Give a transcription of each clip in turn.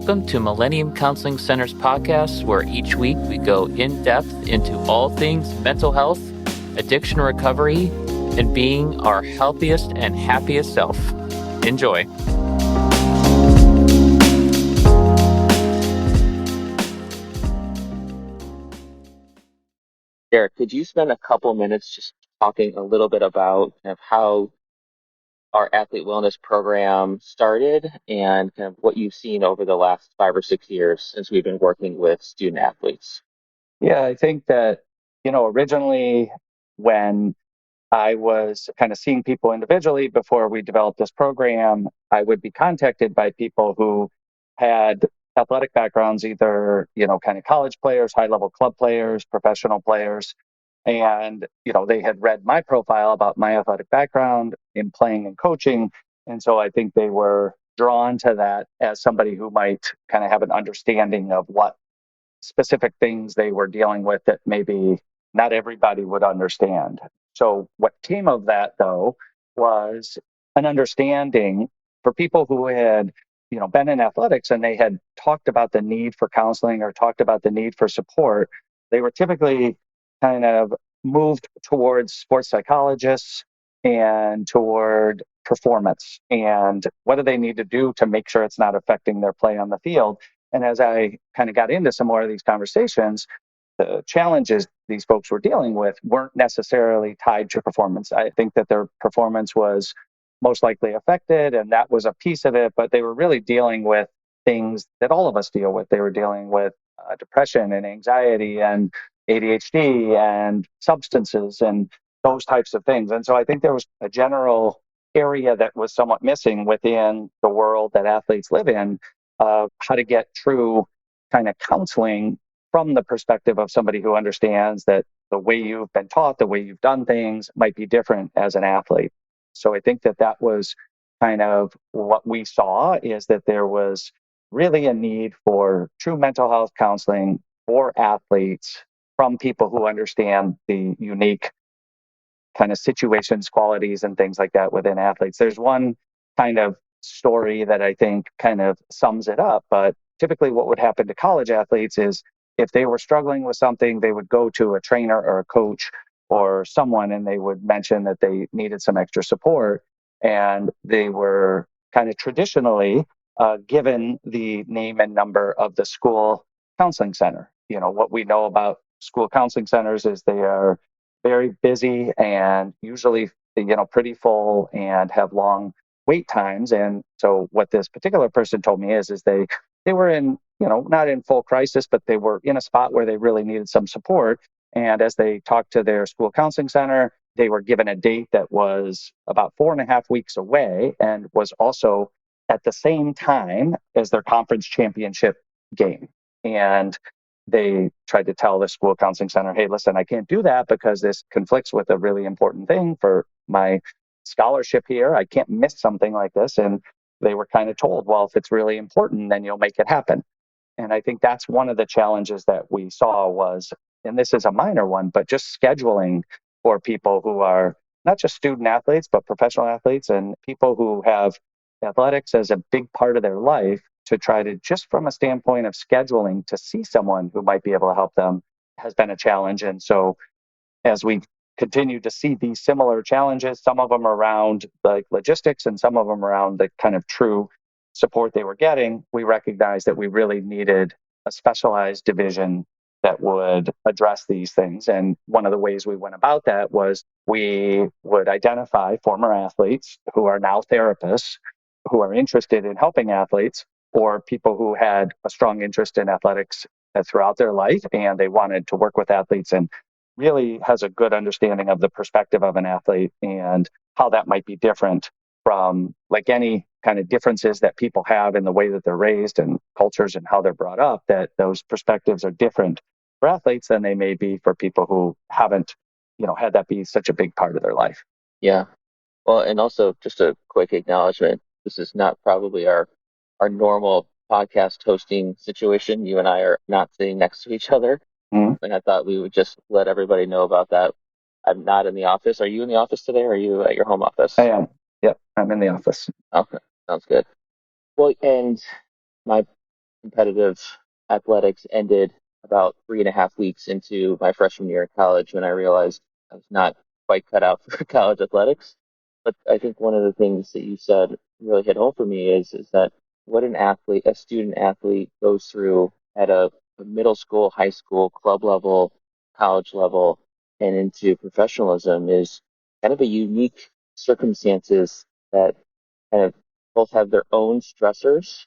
Welcome to Millennium Counseling Center's podcast, where each week we go in depth into all things mental health, addiction recovery, and being our healthiest and happiest self. Enjoy. Derek, could you spend a couple minutes just talking a little bit about kind of how our athlete wellness program started and kind of what you've seen over the last 5 or 6 years since we've been working with student athletes? Yeah, I think that, originally when I was kind of seeing people individually before we developed this program, I would be contacted by people who had athletic backgrounds, either, kind of college players, high level club players, professional players. And, they had read my profile about my athletic background in playing and coaching. And so I think they were drawn to that as somebody who might kind of have an understanding of what specific things they were dealing with that maybe not everybody would understand. So, what came of that, though, was an understanding for people who had, been in athletics and they had talked about the need for counseling or talked about the need for support. They were typically kind of moved towards sports psychologists and toward performance and what do they need to do to make sure it's not affecting their play on the field. And as I kind of got into some more of these conversations, the challenges these folks were dealing with weren't necessarily tied to performance. I think that their performance was most likely affected, and that was a piece of it, but they were really dealing with things that all of us deal with. They were dealing with depression and anxiety and ADHD and substances and those types of things. And so I think there was a general area that was somewhat missing within the world that athletes live in of how to get true kind of counseling from the perspective of somebody who understands that the way you've been taught, the way you've done things might be different as an athlete. So I think that that was kind of what we saw, is that there was really a need for true mental health counseling for athletes from people who understand the unique kind of situations, qualities, and things like that within athletes. There's one kind of story that I think kind of sums it up, but typically what would happen to college athletes is if they were struggling with something, they would go to a trainer or a coach or someone and they would mention that they needed some extra support. And they were kind of traditionally given the name and number of the school counseling center. What we know about school counseling centers is they are very busy and usually pretty full and have long wait times. And so what this particular person told me is they were in, not in full crisis, but they were in a spot where they really needed some support. And as they talked to their school counseling center, they were given a date that was about 4.5 weeks away and was also at the same time as their conference championship game. And they tried to tell the school counseling center, hey, listen, I can't do that because this conflicts with a really important thing for my scholarship here. I can't miss something like this. And they were kind of told, well, if it's really important, then you'll make it happen. And I think that's one of the challenges that we saw was, and this is a minor one, but just scheduling for people who are not just student athletes, but professional athletes and people who have athletics as a big part of their life, to try to, just from a standpoint of scheduling, to see someone who might be able to help them has been a challenge. And so as we continue to see these similar challenges, some of them around like logistics and some of them around the kind of true support they were getting, we recognized that we really needed a specialized division that would address these things. And one of the ways we went about that was we would identify former athletes who are now therapists who are interested in helping athletes, or people who had a strong interest in athletics throughout their life and they wanted to work with athletes and really has a good understanding of the perspective of an athlete and how that might be different from like any kind of differences that people have in the way that they're raised and cultures and how they're brought up, that those perspectives are different for athletes than they may be for people who haven't, had that be such a big part of their life. Yeah. Well, and also just a quick acknowledgement. This is not probably our normal podcast hosting situation. You and I are not sitting next to each other. And I thought we would just let everybody know about that. I'm not in the office. Are you in the office today, or are you at your home office? I am. Yep, I'm in the office. Okay, sounds good. Well, and my competitive athletics ended about 3.5 weeks into my freshman year in college when I realized I was not quite cut out for college athletics. But I think one of the things that you said really hit home for me is that what an athlete, a student athlete, goes through at a middle school, high school, club level, college level, and into professionalism is kind of a unique circumstances that kind of both have their own stressors,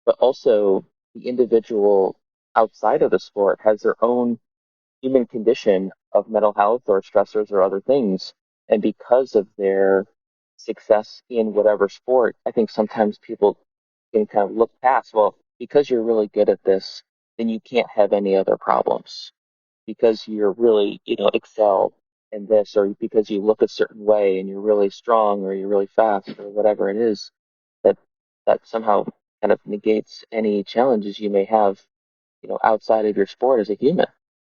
but also the individual outside of the sport has their own human condition of mental health or stressors or other things. And because of their success in whatever sport, I think sometimes people can kind of look past, well, because you're really good at this, then you can't have any other problems. Because you're really, excel in this, or because you look a certain way and you're really strong or you're really fast or whatever it is, that that somehow kind of negates any challenges you may have, outside of your sport as a human.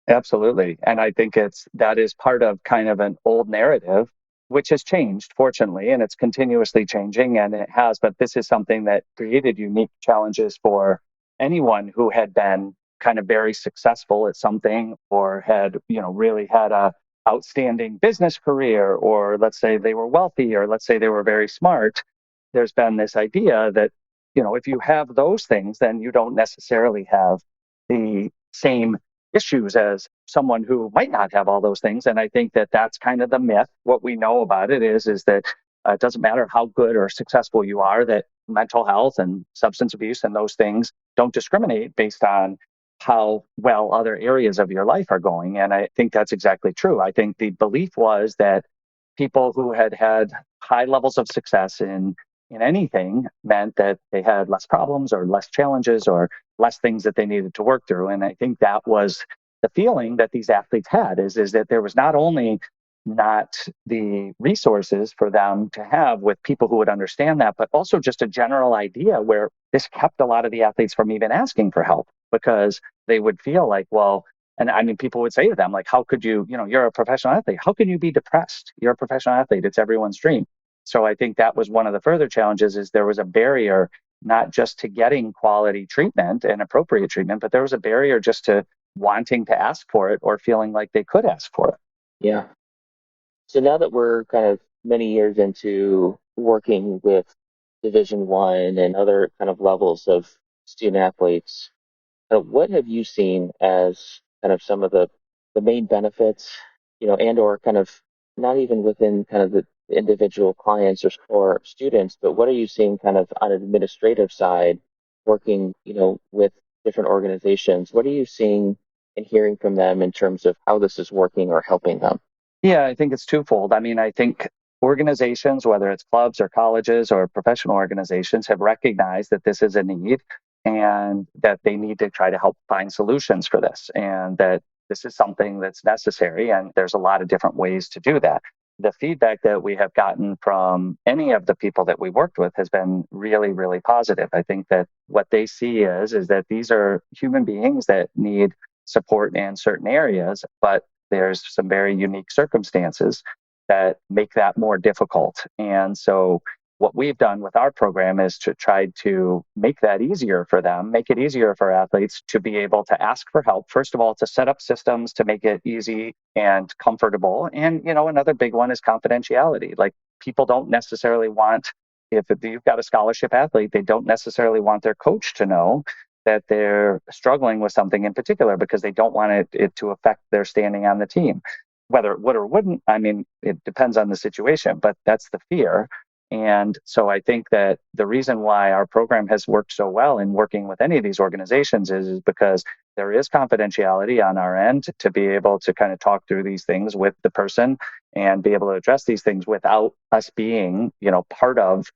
Absolutely. And I think that is part of kind of an old narrative, which has changed, fortunately, and it's continuously changing, and it has. But this is something that created unique challenges for anyone who had been kind of very successful at something or had, really had a outstanding business career, or let's say they were wealthy, or let's say they were very smart. There's been this idea that, if you have those things, then you don't necessarily have the same issues as someone who might not have all those things. And I think that that's kind of the myth. What we know about it is that it doesn't matter how good or successful you are, that mental health and substance abuse and those things don't discriminate based on how well other areas of your life are going. And I think that's exactly true. I think the belief was that people who had had high levels of success in anything meant that they had less problems or less challenges or less things that they needed to work through. And I think that was the feeling that these athletes had is that there was not only not the resources for them to have with people who would understand that, but also just a general idea where this kept a lot of the athletes from even asking for help because they would feel like, well, and I mean, people would say to them, like, how could you, you're a professional athlete. How can you be depressed? You're a professional athlete. It's everyone's dream. So I think that was one of the further challenges is there was a barrier not just to getting quality treatment and appropriate treatment, but there was a barrier just to wanting to ask for it or feeling like they could ask for it. Yeah. So now that we're kind of many years into working with Division 1 and other kind of levels of student athletes, what have you seen as kind of some of the main benefits, and or kind of not even within kind of the individual clients or students, but what are you seeing kind of on an administrative side working, with different organizations? What are you seeing and hearing from them in terms of how this is working or helping them? Yeah, I think it's twofold. I mean, I think organizations, whether it's clubs or colleges or professional organizations, have recognized that this is a need and that they need to try to help find solutions for this and that this is something that's necessary. And there's a lot of different ways to do that. The feedback that we have gotten from any of the people that we worked with has been really, really positive. I think that what they see is that these are human beings that need support in certain areas, but there's some very unique circumstances that make that more difficult. And so, what we've done with our program is to try to make that easier for them, make it easier for athletes to be able to ask for help. First of all, to set up systems to make it easy and comfortable. And, another big one is confidentiality. Like people don't necessarily want, if you've got a scholarship athlete, they don't necessarily want their coach to know that they're struggling with something in particular because they don't want it to affect their standing on the team. Whether it would or wouldn't, I mean, it depends on the situation, but that's the fear. And so I think that the reason why our program has worked so well in working with any of these organizations is because there is confidentiality on our end to be able to kind of talk through these things with the person and be able to address these things without us being, part of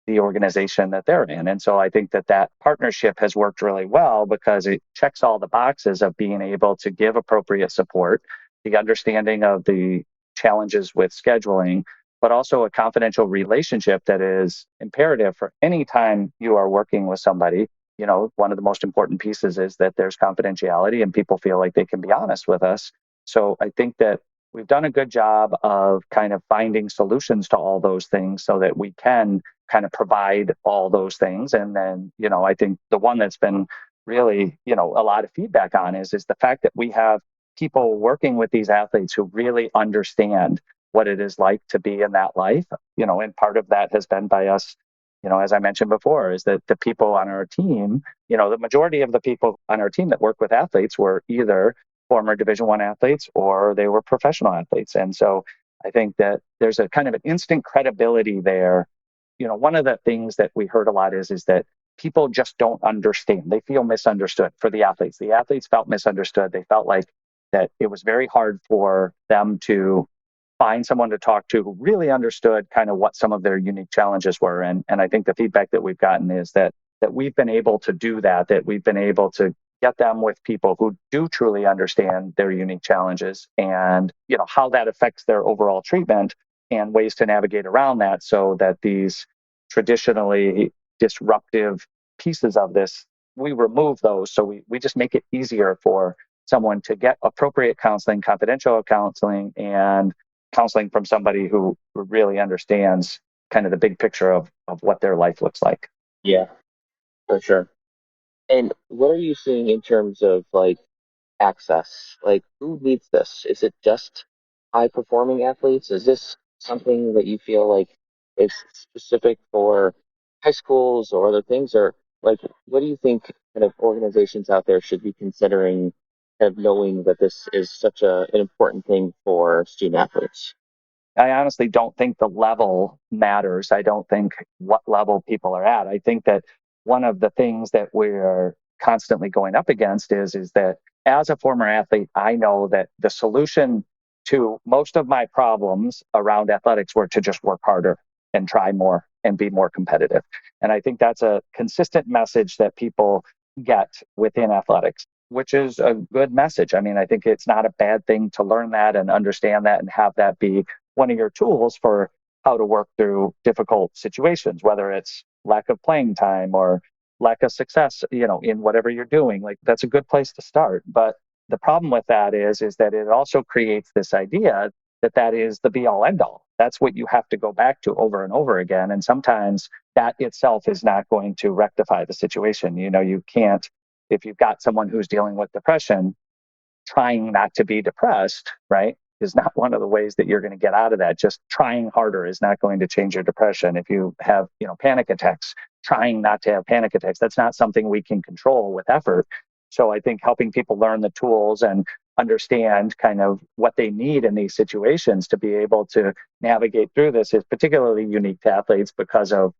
the organization that they're in. And so I think that partnership has worked really well because it checks all the boxes of being able to give appropriate support, the understanding of the challenges with scheduling, but also a confidential relationship that is imperative for any time you are working with somebody. One of the most important pieces is that there's confidentiality and people feel like they can be honest with us. So I think that we've done a good job of kind of finding solutions to all those things so that we can kind of provide all those things. And then, I think the one that's been really, a lot of feedback on is the fact that we have people working with these athletes who really understand what it is like to be in that life, and part of that has been by us, as I mentioned before, is that the people on our team, the majority of the people on our team that work with athletes were either former Division I athletes or they were professional athletes. And so I think that there's a kind of an instant credibility there. One of the things that we heard a lot is that people just don't understand. They feel misunderstood for the athletes. The athletes felt misunderstood. They felt like that it was very hard for them to find someone to talk to who really understood kind of what some of their unique challenges were. And I think the feedback that we've gotten is that we've been able to do that we've been able to get them with people who do truly understand their unique challenges and how that affects their overall treatment and ways to navigate around that so that these traditionally disruptive pieces of this, we remove those. So we just make it easier for someone to get appropriate counseling, confidential counseling, and counseling from somebody who really understands kind of the big picture of what their life looks like. Yeah, for sure. And what are you seeing in terms of like access? Like, who needs this? Is it just high performing athletes? Is this something that you feel like is specific for high schools or other things? Or like, what do you think kind of organizations out there should be considering, kind of knowing that this is such an important thing for student athletes? I honestly don't think the level matters. I don't think what level people are at. I think that one of the things that we're constantly going up against is that as a former athlete, I know that the solution to most of my problems around athletics were to just work harder and try more and be more competitive. And I think that's a consistent message that people get within athletics, which is a good message. I mean, I think it's not a bad thing to learn that and understand that and have that be one of your tools for how to work through difficult situations, whether it's lack of playing time or lack of success, in whatever you're doing. Like that's a good place to start. But the problem with that is that it also creates this idea that is the be all end all. That's what you have to go back to over and over again. And sometimes that itself is not going to rectify the situation. You can't, if you've got someone who's dealing with depression, trying not to be depressed, right, is not one of the ways that you're going to get out of that. Just trying harder is not going to change your depression. If you have, panic attacks, trying not to have panic attacks, that's not something we can control with effort. So I think helping people learn the tools and understand kind of what they need in these situations to be able to navigate through this is particularly unique to athletes because of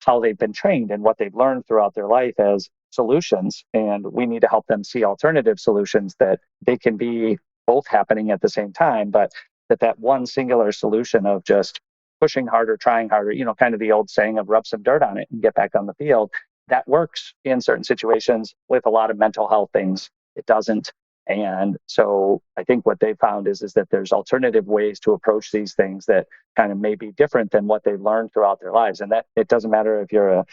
how they've been trained and what they've learned throughout their life as solutions. And we need to help them see alternative solutions that they can be both happening at the same time, but that one singular solution of just pushing harder, trying harder, kind of the old saying of rub some dirt on it and get back on the field, that works in certain situations. With a lot of mental health things, it doesn't. And so I think what they found is that there's alternative ways to approach these things that kind of may be different than what they've learned throughout their lives. And that it doesn't matter if you're a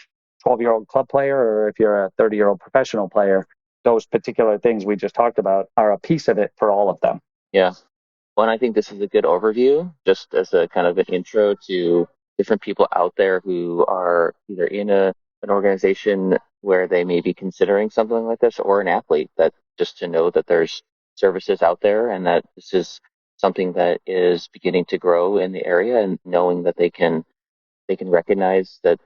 12-year-old club player or if you're a 30-year-old professional player, those particular things we just talked about are a piece of it for all of them. Yeah. Well, and I think this is a good overview, just as a kind of an intro to different people out there who are either in an organization where they may be considering something like this, or an athlete, that just to know that there's services out there and that this is something that is beginning to grow in the area, and knowing that they can recognize that,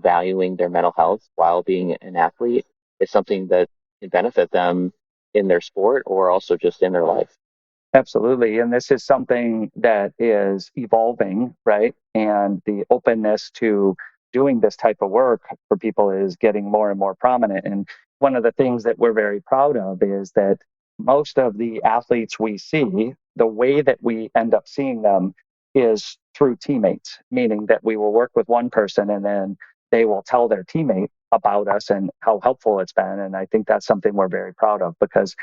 valuing their mental health while being an athlete is something that can benefit them in their sport or also just in their life. Absolutely. And this is something that is evolving, right? And the openness to doing this type of work for people is getting more and more prominent. And one of the things that we're very proud of is that most of the athletes we see, the way that we end up seeing them is through teammates, meaning that we will work with one person and then they will tell their teammate about us and how helpful it's been. And I think that's something we're very proud of because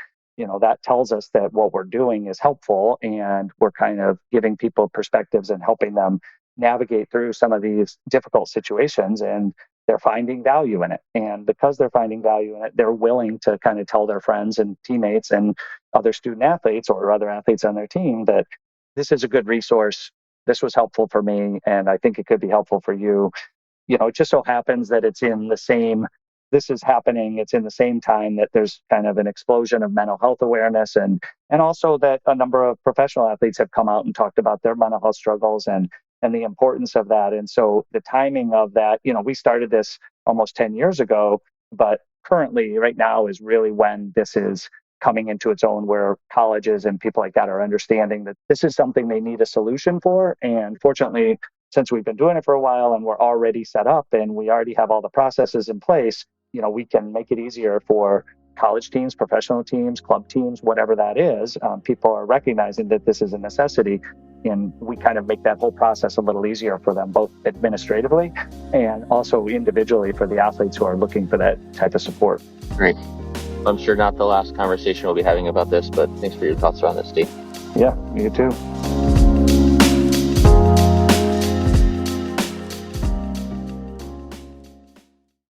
that tells us that what we're doing is helpful and we're kind of giving people perspectives and helping them navigate through some of these difficult situations, and they're finding value in it. And because they're finding value in it, they're willing to kind of tell their friends and teammates and other student athletes or other athletes on their team that this is a good resource. This was helpful for me, and I think it could be helpful for you. It just so happens that it's in the same this is happening, it's in the same time that there's kind of an explosion of mental health awareness, and also that a number of professional athletes have come out and talked about their mental health struggles and the importance of that. And so the timing of that, we started this almost 10 years ago, but currently right now is really when this is coming into its own, where colleges and people like that are understanding that this is something they need a solution for. And fortunately, since we've been doing it for a while and we're already set up and we already have all the processes in place, we can make it easier for college teams, professional teams, club teams, whatever that is. People are recognizing that this is a necessity, and we kind of make that whole process a little easier for them, both administratively and also individually for the athletes who are looking for that type of support. Great. I'm sure not the last conversation we'll be having about this, but thanks for your thoughts around this, Steve. Yeah, you too.